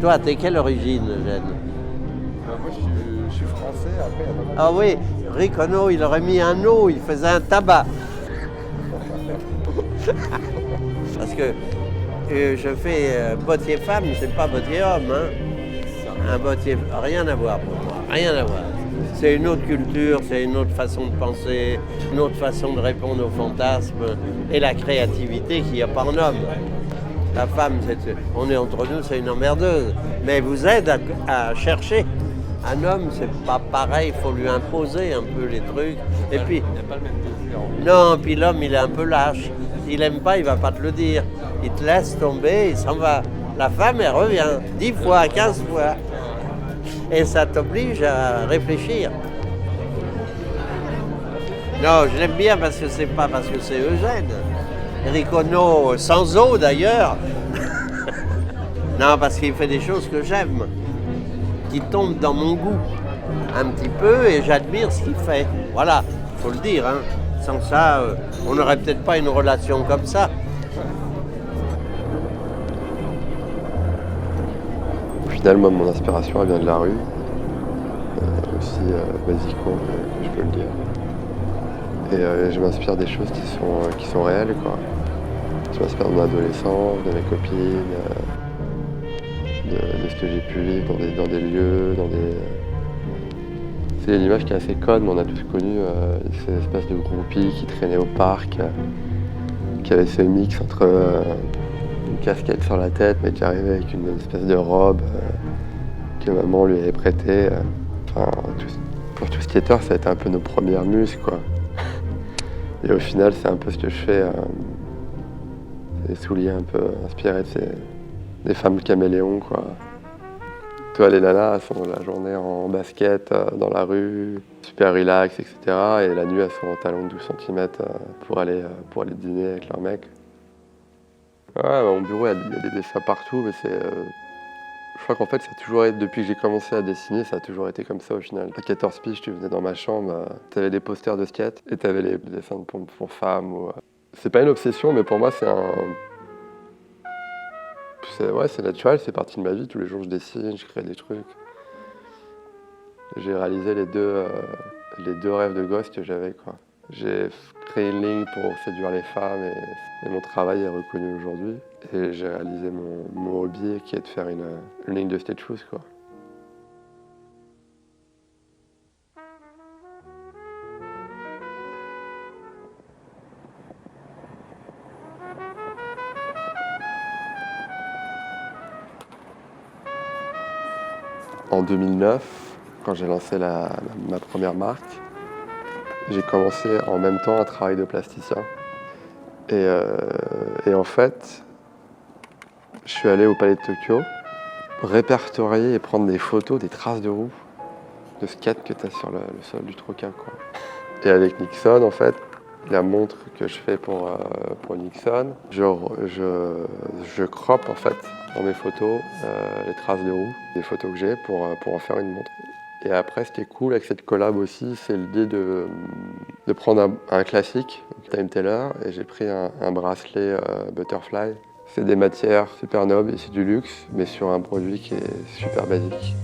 Toi, t'es quelle origine, Eugène? Moi, je suis français, après, il y a pas mal Ah oui, Ricono, il aurait mis un O, il faisait un tabac. Parce que je fais bottier femme, c'est pas bottier homme. Hein. Un bottier, rien à voir pour moi, rien à voir. C'est une autre culture, c'est une autre façon de penser, une autre façon de répondre aux fantasmes et la créativité qu'il n'y a pas en homme. La femme, on est entre nous, c'est une emmerdeuse. Mais elle vous aide à chercher. Un homme, c'est pas pareil, il faut lui imposer un peu les trucs. Et puis, il n'y a pas le même désir. non, puis l'homme, il est un peu lâche. S'il aime pas, il va pas te le dire. Il te laisse tomber, il s'en va. La femme, elle revient 10 fois, 15 fois. Et ça t'oblige à réfléchir. Non, je l'aime bien parce que c'est pas parce que c'est Eugène. Ricono, sans eau d'ailleurs. Non, parce qu'il fait des choses que j'aime, qui tombent dans mon goût un petit peu et j'admire ce qu'il fait. Voilà, il faut le dire. Hein. Sans ça, on n'aurait peut-être pas une relation comme ça. Au final, moi, mon inspiration, elle vient de la rue. Aussi basiquement, je peux le dire. Et je m'inspire des choses qui sont réelles, quoi. Je m'inspire de mon adolescence, de mes copines, de ce que j'ai pu vivre dans des lieux, C'est une image qui est assez conne, mais on a tous connu ces espèces de groupies qui traînaient au parc, qui avaient ce mix entre une casquette sur la tête, mais qui arrivait avec une espèce de robe que maman lui avait prêtée. Pour tout skateur, ça a été un peu nos premières muses, quoi. Et au final, c'est un peu ce que je fais. Des souliers un peu inspirés des femmes caméléons, quoi. Toi, les nanas, elles sont la journée en basket, dans la rue, super relax, etc. Et la nuit, elles sont en talons de 12 cm pour aller dîner avec leurs mecs. Ouais, mon bureau, il y a des dessins partout, mais je crois qu'en fait, ça a toujours été, depuis que j'ai commencé à dessiner, ça a toujours été comme ça au final. À 14 piges, tu venais dans ma chambre, t'avais des posters de skate et t'avais les dessins de pompes pour femmes. C'est pas une obsession, mais pour moi, c'est naturel, c'est partie de ma vie. Tous les jours, je dessine, je crée des trucs. J'ai réalisé les deux rêves de gosse que j'avais, quoi. J'ai créé une ligne pour séduire les femmes et mon travail est reconnu aujourd'hui. Et j'ai réalisé mon hobby qui est de faire une ligne de stage shoes, quoi. En 2009, quand j'ai lancé ma première marque, j'ai commencé en même temps un travail de plasticien. Et en fait, je suis allé au Palais de Tokyo répertorier et prendre des photos des traces de roues de skate que tu as sur le sol du Troca, quoi. Et avec Nixon, en fait, la montre que je fais pour Nixon, je croppe en fait dans mes photos les traces de roues, des photos que j'ai pour en faire une montre. Et après, ce qui est cool avec cette collab aussi, c'est l'idée de prendre un classique, Time Teller, et j'ai pris un bracelet Butterfly. C'est des matières super nobles et c'est du luxe, mais sur un produit qui est super basique.